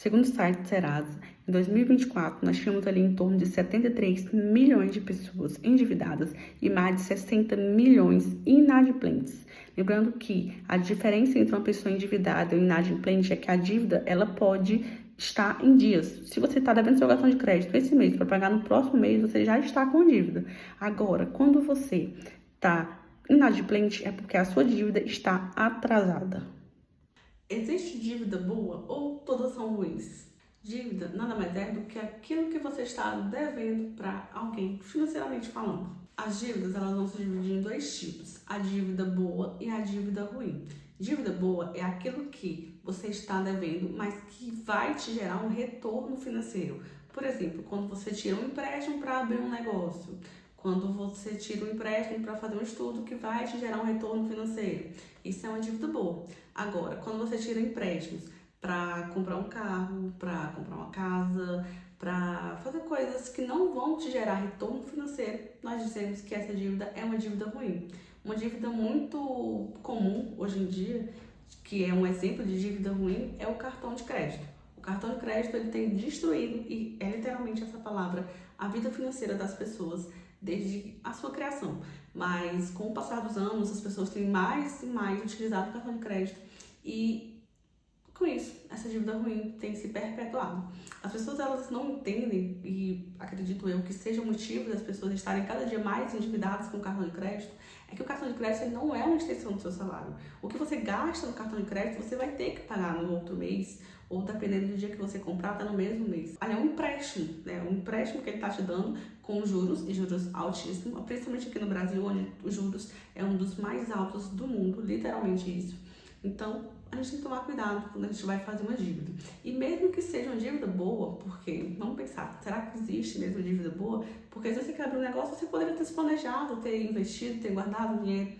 Segundo o site Serasa, em 2024, nós tínhamos ali em torno de 73 milhões de pessoas endividadas e mais de 60 milhões inadimplentes. Lembrando que a diferença entre uma pessoa endividada e inadimplente é que a dívida ela pode estar em dias. Se você está devendo seu cartão de crédito esse mês para pagar no próximo mês, você já está com dívida. Agora, quando você está inadimplente, é porque a sua dívida está atrasada. Existe dívida boa ou todas são ruins? Dívida nada mais é do que aquilo que você está devendo para alguém, financeiramente falando. As dívidas elas vão se dividir em dois tipos, a dívida boa e a dívida ruim. Dívida boa é aquilo que você está devendo, mas que vai te gerar um retorno financeiro. Por exemplo, quando você tira um empréstimo para abrir um negócio, quando você tira um empréstimo para fazer um estudo que vai te gerar um retorno financeiro. Isso é uma dívida boa. Agora, quando você tira empréstimos para comprar um carro, para comprar uma casa, para fazer coisas que não vão te gerar retorno financeiro, nós dizemos que essa dívida é uma dívida ruim. Uma dívida muito comum hoje em dia, que é um exemplo de dívida ruim, é o cartão de crédito. O cartão de crédito ele tem destruído, e é literalmente essa palavra, a vida financeira das pessoas desde a sua criação. Mas com o passar dos anos, as pessoas têm mais e mais utilizado o cartão de crédito e com isso, essa dívida ruim tem se perpetuado. As pessoas elas não entendem, e acredito eu que seja o motivo das pessoas estarem cada dia mais endividadas com o cartão de crédito, é que o cartão de crédito ele não é uma extensão do seu salário. O que você gasta no cartão de crédito, você vai ter que pagar no outro mês, ou dependendo do dia que você comprar, tá no mesmo mês. Ali é um empréstimo, né? Um empréstimo que ele tá te dando com juros, e juros altíssimos, principalmente aqui no Brasil, onde os juros é um dos mais altos do mundo, literalmente isso. Então, a gente tem que tomar cuidado quando a gente vai fazer uma dívida. E mesmo que seja uma dívida boa, porque, vamos pensar, será que existe mesmo dívida boa? Porque se você quer abrir um negócio, você poderia ter se planejado, ter investido, ter guardado dinheiro.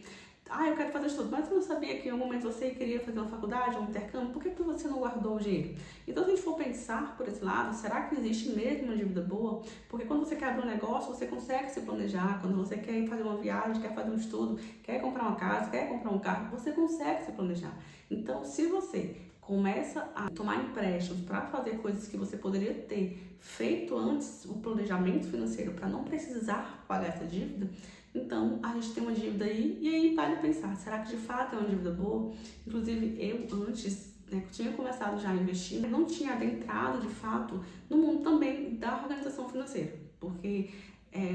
Eu quero fazer estudo, mas você não sabia que em algum momento você queria fazer uma faculdade, um intercâmbio, por que você não guardou o dinheiro? Então, se a gente for pensar por esse lado, será que existe mesmo uma dívida boa? Porque quando você quer abrir um negócio, você consegue se planejar, quando você quer fazer uma viagem, quer fazer um estudo, quer comprar uma casa, quer comprar um carro, você consegue se planejar. Então, se você começa a tomar empréstimos para fazer coisas que você poderia ter feito antes, o planejamento financeiro, para não precisar pagar essa dívida, então a gente tem uma dívida aí, e aí vale pensar, será que de fato é uma dívida boa? Inclusive eu antes, tinha começado já a investir, mas não tinha adentrado de fato no mundo também da organização financeira, porque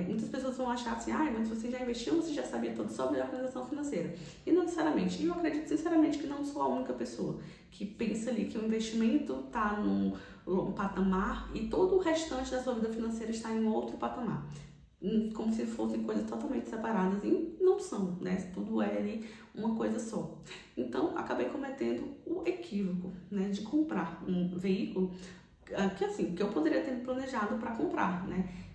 muitas pessoas vão achar assim, mas você já investiu, você já sabia tudo sobre a organização financeira. E não necessariamente. E eu acredito sinceramente que não sou a única pessoa que pensa ali que o investimento está num patamar e todo o restante da sua vida financeira está em outro patamar. Como se fossem coisas totalmente separadas, e não são, né? Tudo é ali uma coisa só. Então, acabei cometendo o equívoco, de comprar um veículo que eu poderia ter planejado para comprar,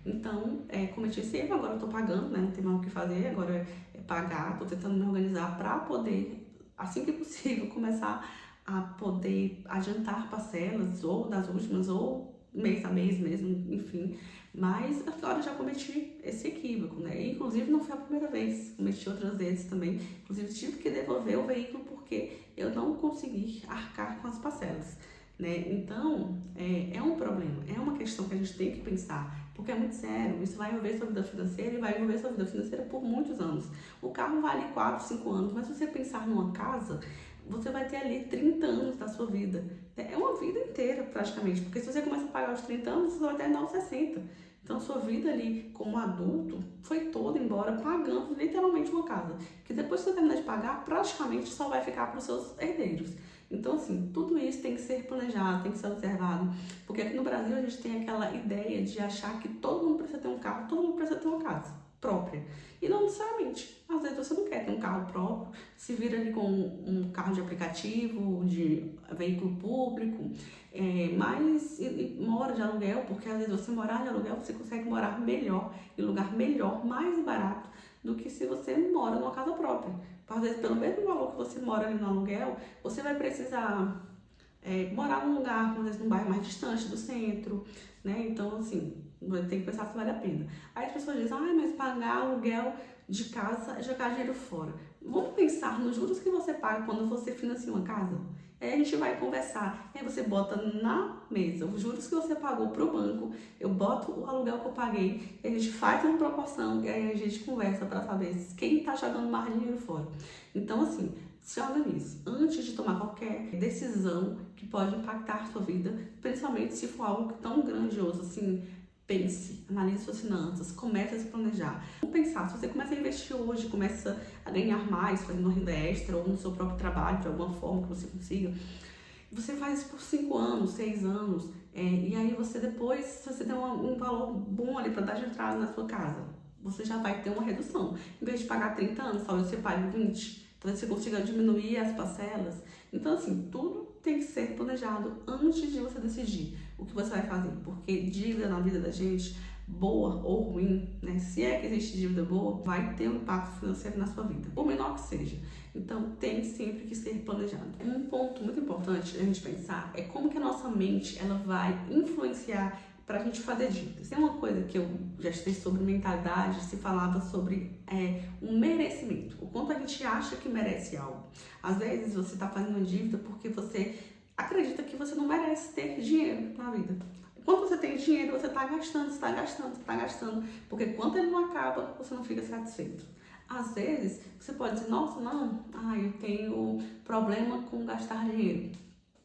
Então, cometi esse erro, agora eu tô pagando, não tem mais o que fazer, agora é pagar, tô tentando me organizar para poder, assim que possível, começar a poder adiantar parcelas, ou das últimas, ou mês a mês mesmo, enfim. Mas agora eu já cometi esse equívoco, Inclusive não foi a primeira vez, cometi outras vezes também. Inclusive tive que devolver o veículo porque eu não consegui arcar com as parcelas. Então, é um problema, é uma questão que a gente tem que pensar, porque é muito sério, isso vai envolver sua vida financeira e vai envolver sua vida financeira por muitos anos. O carro vale 4, 5 anos, mas se você pensar numa casa, você vai ter ali 30 anos da sua vida. É uma vida inteira praticamente, porque se você começa a pagar aos 30 anos, você vai terminar aos 60. Então, sua vida ali como adulto foi toda embora pagando literalmente uma casa, que depois que você terminar de pagar, praticamente só vai ficar para os seus herdeiros. Então, assim, tudo isso tem que ser planejado, tem que ser observado, porque aqui no Brasil a gente tem aquela ideia de achar que todo mundo precisa ter um carro, todo mundo precisa ter uma casa própria. E não necessariamente. Às vezes você não quer ter um carro próprio, se vira ali com um carro de aplicativo, de veículo público, mas mora de aluguel, porque às vezes você morar de aluguel, você consegue morar melhor, em lugar melhor, mais barato, do que se você mora numa casa própria. Às vezes, pelo mesmo valor que você mora ali no aluguel, você vai precisar morar num lugar, às vezes num bairro mais distante do centro, Então, assim, tem que pensar se vale a pena. Aí as pessoas dizem, mas pagar aluguel de casa é jogar dinheiro fora. Vamos pensar nos juros que você paga quando você financia uma casa. E Aí a gente vai conversar, aí você bota na mesa os juros que você pagou pro banco, eu boto o aluguel que eu paguei, e a gente faz uma proporção, e aí a gente conversa para saber quem tá jogando mais dinheiro fora. Então, assim, se organize antes de tomar qualquer decisão que pode impactar a sua vida, principalmente se for algo tão grandioso, assim. Pense, analise suas finanças, comece a se planejar. Vamos pensar, se você começa a investir hoje, começa a ganhar mais, fazendo renda extra ou no seu próprio trabalho, de alguma forma que você consiga, você faz isso por 5 anos, 6 anos, e aí você depois, se você der um valor bom ali para dar de entrada na sua casa, você já vai ter uma redução. Em vez de pagar 30 anos, talvez você pague 20, talvez você consiga diminuir as parcelas. Então, assim, tudo tem que ser planejado antes de você decidir o que você vai fazer, porque dívida na vida da gente, boa ou ruim, né? Se é que existe dívida boa, vai ter um impacto financeiro na sua vida, por menor que seja. Então, tem sempre que ser planejado. Um ponto muito importante a gente pensar é como que a nossa mente ela vai influenciar para a gente fazer dívidas. Tem uma coisa que eu já estudei sobre mentalidade, se falava sobre um merecimento, o quanto a gente acha que merece algo. Às vezes você está fazendo uma dívida porque você acredita que você não merece ter dinheiro na vida. Quando você tem dinheiro, você está gastando, porque quando ele não acaba, você não fica satisfeito. Às vezes, você pode dizer, nossa, não, eu tenho problema com gastar dinheiro,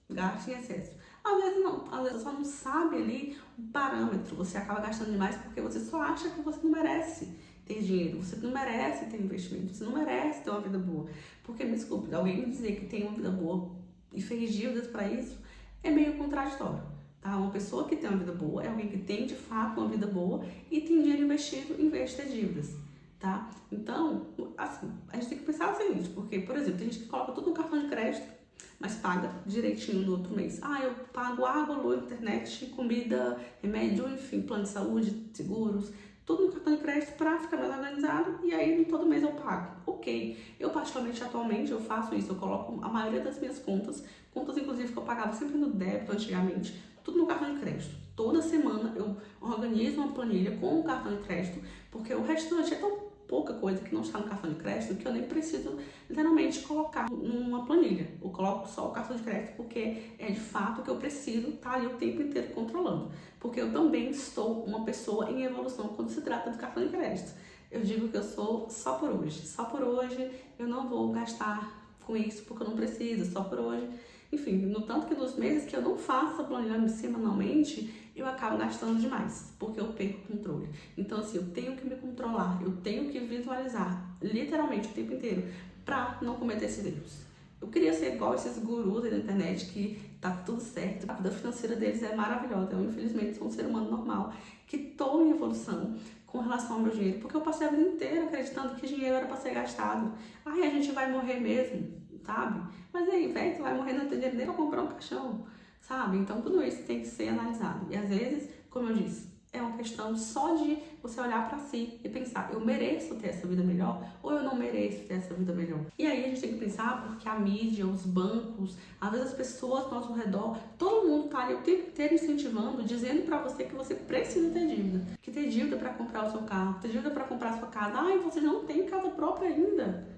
gasto em excesso. Às vezes não, às vezes você só não sabe ali o parâmetro, você acaba gastando demais porque você só acha que você não merece ter dinheiro, você não merece ter investimento, você não merece ter uma vida boa. Porque, me desculpe, alguém me dizer que tem uma vida boa e fez dívidas para isso é meio contraditório, tá? Uma pessoa que tem uma vida boa é alguém que tem de fato uma vida boa e tem dinheiro investido em vez de ter dívidas, tá? Então, assim, a gente tem que pensar o seguinte, porque, por exemplo, tem gente que coloca tudo no cartão de crédito, mas paga direitinho no outro mês. Eu pago água, luz, internet, comida, remédio, enfim, plano de saúde, seguros, tudo no cartão de crédito para ficar mais organizado e aí todo mês eu pago. Ok, eu particularmente atualmente eu faço isso, eu coloco a maioria das minhas contas inclusive que eu pagava sempre no débito antigamente, tudo no cartão de crédito. Toda semana eu organizo uma planilha com o cartão de crédito, porque o restante é tão pouca coisa que não está no cartão de crédito que eu nem preciso literalmente colocar numa planilha. Eu coloco só o cartão de crédito porque é de fato que eu preciso estar ali o tempo inteiro controlando. Porque eu também sou uma pessoa em evolução quando se trata do cartão de crédito. Eu digo que eu sou só por hoje. Só por hoje eu não vou gastar com isso porque eu não preciso, só por hoje. Enfim, no tanto que nos meses que eu não faço a planilha semanalmente, eu acabo gastando demais, porque eu perco o controle. Então, assim, eu tenho que me controlar, eu tenho que visualizar, literalmente, o tempo inteiro, pra não cometer esses erros. Eu queria ser igual esses gurus aí da internet, que tá tudo certo, a vida financeira deles é maravilhosa. Eu, infelizmente, sou um ser humano normal, que tô em evolução com relação ao meu dinheiro, porque eu passei a vida inteira acreditando que dinheiro era pra ser gastado. A gente vai morrer mesmo, sabe? Mas aí, velho, tu vai morrer, não tem dinheiro nem pra comprar um caixão, sabe? Então, tudo isso tem que ser analisado. E às vezes, como eu disse, é uma questão só de você olhar pra si e pensar, eu mereço ter essa vida melhor ou eu não mereço ter essa vida melhor? E aí a gente tem que pensar, porque a mídia, os bancos, às vezes as pessoas ao nosso redor, todo mundo tá ali o tempo inteiro incentivando, dizendo pra você que você precisa ter dívida. Que ter dívida pra comprar o seu carro, ter dívida pra comprar a sua casa. Você não tem casa própria ainda.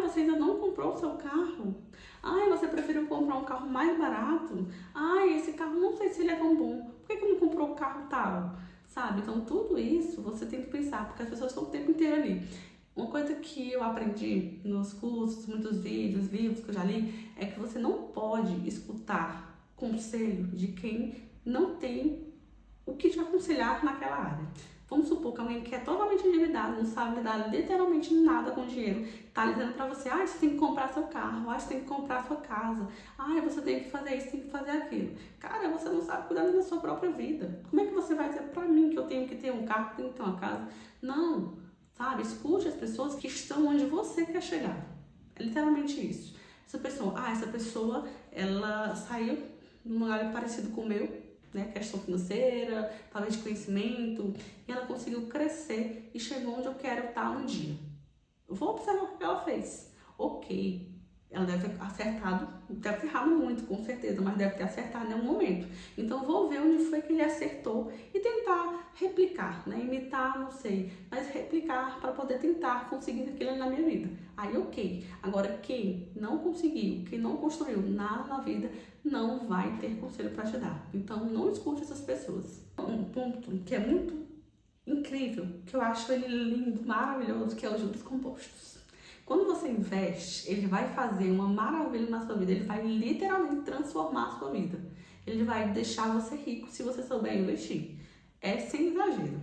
Você ainda não comprou o seu carro. Você preferiu comprar um carro mais barato. Esse carro não sei se ele é tão bom. Por que não comprou o carro tal? Sabe? Então, tudo isso você tem que pensar, porque as pessoas estão o tempo inteiro ali. Uma coisa que eu aprendi nos cursos, muitos vídeos, livros que eu já li, é que você não pode escutar conselho de quem não tem o que te aconselhar naquela área. Vamos supor que alguém que é totalmente endividado, não sabe lidar literalmente nada com dinheiro, tá dizendo pra você, você tem que comprar seu carro, você tem que comprar sua casa, você tem que fazer isso, tem que fazer aquilo. Cara, você não sabe cuidar da sua própria vida. Como é que você vai dizer pra mim que eu tenho que ter um carro, que eu tenho que ter uma casa? Não, sabe? Escute as pessoas que estão onde você quer chegar. É literalmente isso. Essa pessoa, ela saiu num lugar parecido com o meu, questão financeira, talvez de conhecimento, e ela conseguiu crescer e chegou onde eu quero estar um dia. Eu vou observar o que ela fez. Ok, Ela deve ter acertado, deve ter errado muito, com certeza, mas deve ter acertado em algum momento. Então, vou ver onde foi que ele acertou e tentar replicar, né? Imitar, não sei, mas replicar para poder tentar conseguir aquilo na minha vida. Aí, ok. Agora, quem não conseguiu, quem não construiu nada na vida, não vai ter conselho para te dar. Então, não escute essas pessoas. Um ponto que é muito incrível, que eu acho ele lindo, maravilhoso, que é os juros compostos. Quando você investe, ele vai fazer uma maravilha na sua vida, ele vai literalmente transformar a sua vida. Ele vai deixar você rico se você souber investir. É sem exagero.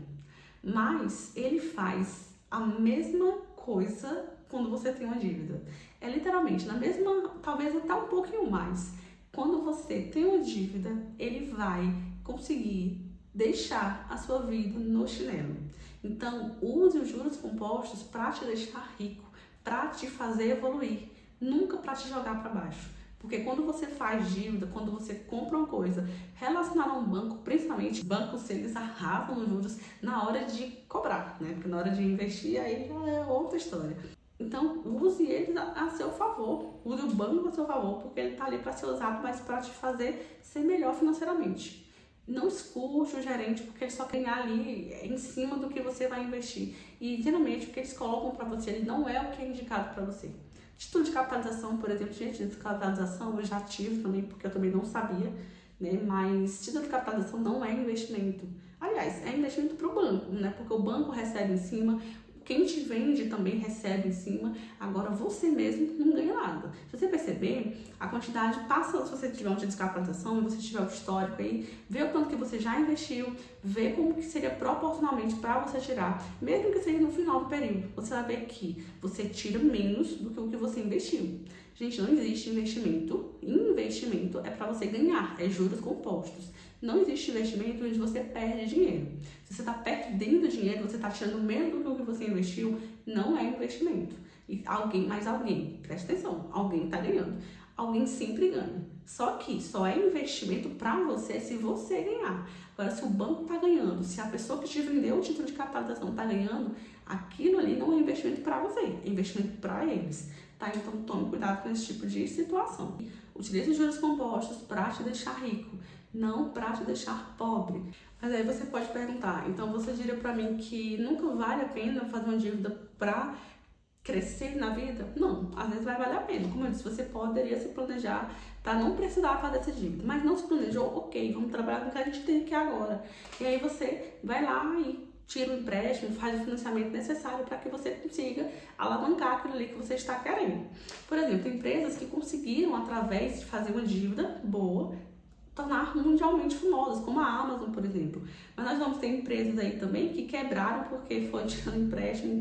Mas ele faz a mesma coisa quando você tem uma dívida. É literalmente na mesma, talvez até um pouquinho mais. Quando você tem uma dívida, ele vai conseguir deixar a sua vida no chinelo. Então, use os juros compostos para te deixar rico, para te fazer evoluir, nunca para te jogar para baixo. Porque quando você faz dívida, quando você compra uma coisa relacionada a um banco, principalmente bancos, eles arrasam nos juros na hora de cobrar, né? Porque na hora de investir aí já é outra história. Então, use eles a seu favor, use o banco a seu favor, porque ele está ali para ser usado, mas para te fazer ser melhor financeiramente. Não escute o gerente, porque ele só quer ganhar ali em cima do que você vai investir. E geralmente o que eles colocam para você, ele não é o que é indicado para você. Título de capitalização, por exemplo, gente, de capitalização eu já tive também, porque eu também não sabia, né? Mas título de capitalização não é investimento. Aliás, é investimento para o banco, né? Porque o banco recebe em cima, quem te vende também recebe em cima, agora você mesmo não ganha nada. Se você perceber, a quantidade passa, se você tiver um título de capitalização, você tiver o histórico aí, vê o quanto que você já investiu, vê como que seria proporcionalmente para você tirar, mesmo que seja no final do período, você vai ver que você tira menos do que o que você investiu. Gente, não existe investimento. Investimento é para você ganhar, é juros compostos. Não existe investimento onde você perde dinheiro. Se você está perdendo dinheiro, você está tirando menos do que o que você investiu, não é investimento. E alguém, presta atenção, alguém está ganhando. Alguém sempre ganha. Só que só é investimento para você se você ganhar. Agora, se o banco está ganhando, se a pessoa que te vendeu o título de capitalização está ganhando, aquilo ali não é investimento para você, é investimento para eles. Tá? Então, tome cuidado com esse tipo de situação. Utilize os juros compostos para te deixar rico, não para te deixar pobre. Mas aí você pode perguntar, então você diria para mim que nunca vale a pena fazer uma dívida para crescer na vida? Não, às vezes vai valer a pena. Como eu disse, você poderia se planejar para não precisar fazer essa dívida. Mas não se planejou, ok, vamos trabalhar com o que a gente tem aqui agora. E aí você vai lá e tira o empréstimo, faz o financiamento necessário para que você consiga alavancar aquilo ali que você está querendo. Por exemplo, tem empresas que conseguiram, através de fazer uma dívida boa, tornar mundialmente famosas, como a Amazon, por exemplo. Mas nós vamos ter empresas aí também que quebraram porque foi tirando empréstimo,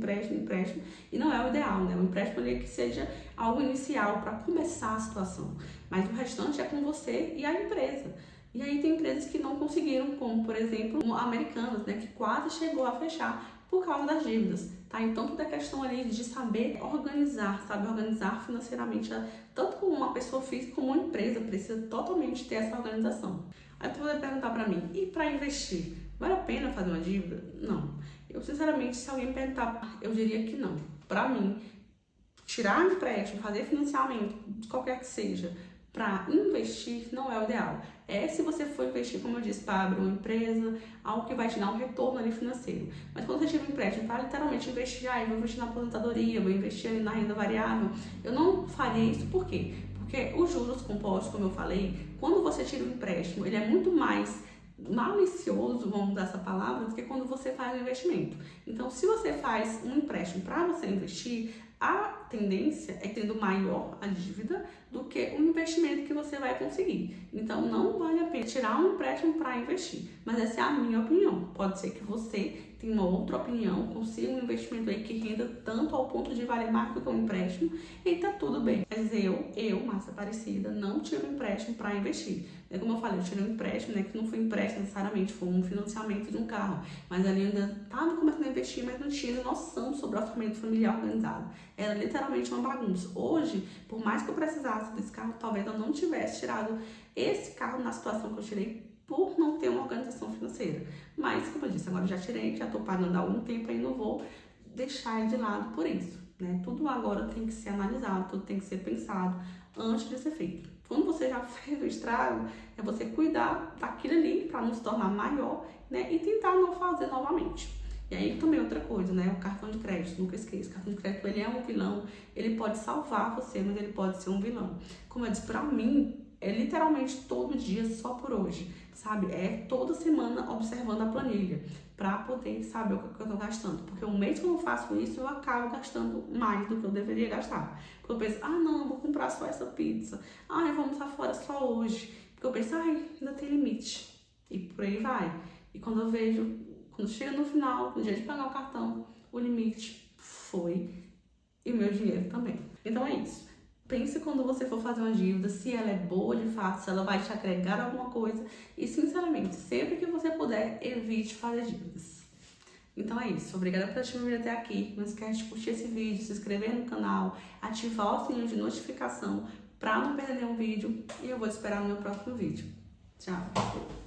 e não é o ideal, né? O empréstimo ali é que seja algo inicial para começar a situação, mas o restante é com você e a empresa. E aí tem empresas que não conseguiram, como por exemplo, Americanas, né, que quase chegou a fechar por causa das dívidas, tá? Então toda a questão ali de saber organizar, financeiramente, tanto como uma pessoa física como uma empresa precisa totalmente ter essa organização. Aí tu vai perguntar para mim, e para investir, vale a pena fazer uma dívida? Não. Eu sinceramente, se alguém perguntar, eu diria que não. Para mim, tirar empréstimo, fazer financiamento, qualquer que seja, para investir não é o ideal. É se você for investir, como eu disse, para abrir uma empresa, algo que vai te dar um retorno ali financeiro. Mas quando você tira um empréstimo para literalmente investir, eu vou investir na aposentadoria, vou investir ali na renda variável, eu não faria isso. Por quê? Porque os juros compostos, como eu falei, quando você tira um empréstimo, ele é muito mais malicioso, vamos usar essa palavra, do que quando você faz um investimento. Então, se você faz um empréstimo para você investir, a tendência é tendo maior a dívida do que o investimento que você vai conseguir. Então, não vale a pena tirar um empréstimo para investir. Mas essa é a minha opinião. Pode ser que você tenha uma outra opinião, consiga um investimento aí que renda tanto ao ponto de valer mais do que um empréstimo e tá tudo bem. Mas eu, Márcia Aparecida, não tiro um empréstimo para investir. É como eu falei, eu tirei um empréstimo, né, que não foi empréstimo necessariamente, foi um financiamento de um carro. Mas ali eu ainda estava começando a investir, mas não tinha noção sobre o orçamento familiar organizado. Era literalmente uma bagunça. Hoje, por mais que eu precisasse desse carro, talvez eu não tivesse tirado esse carro na situação que eu tirei por não ter uma organização financeira. Mas, como eu disse, agora eu já tirei, já estou pagando há algum tempo e não vou deixar ele de lado por isso. né? Tudo agora tem que ser analisado, tudo tem que ser pensado antes de ser feito. Quando você já fez o estrago, é você cuidar daquilo ali para não se tornar maior, né? E tentar não fazer novamente. E aí também outra coisa, né? O cartão de crédito, nunca esqueça. O cartão de crédito, ele é um vilão, ele pode salvar você, mas ele pode ser um vilão. Como eu disse, pra mim, é literalmente todo dia só por hoje, sabe? É toda semana observando a planilha para poder saber o que eu tô gastando. Porque um mês que eu não faço isso, eu acabo gastando mais do que eu deveria gastar. Porque eu penso, não, eu vou comprar só essa pizza. Eu vou almoçar fora só hoje. Porque eu penso, ainda tem limite. E por aí vai. E quando eu vejo, quando chega no final, no dia de pagar o cartão, o limite foi e o meu dinheiro também. Então é isso. Pense quando você for fazer uma dívida, se ela é boa de fato, se ela vai te agregar alguma coisa. E, sinceramente, sempre que você puder, evite fazer dívidas. Então é isso. Obrigada por assistir o vídeo até aqui. Não esquece de curtir esse vídeo, se inscrever no canal, ativar o sininho de notificação para não perder nenhum vídeo. E eu vou te esperar no meu próximo vídeo. Tchau!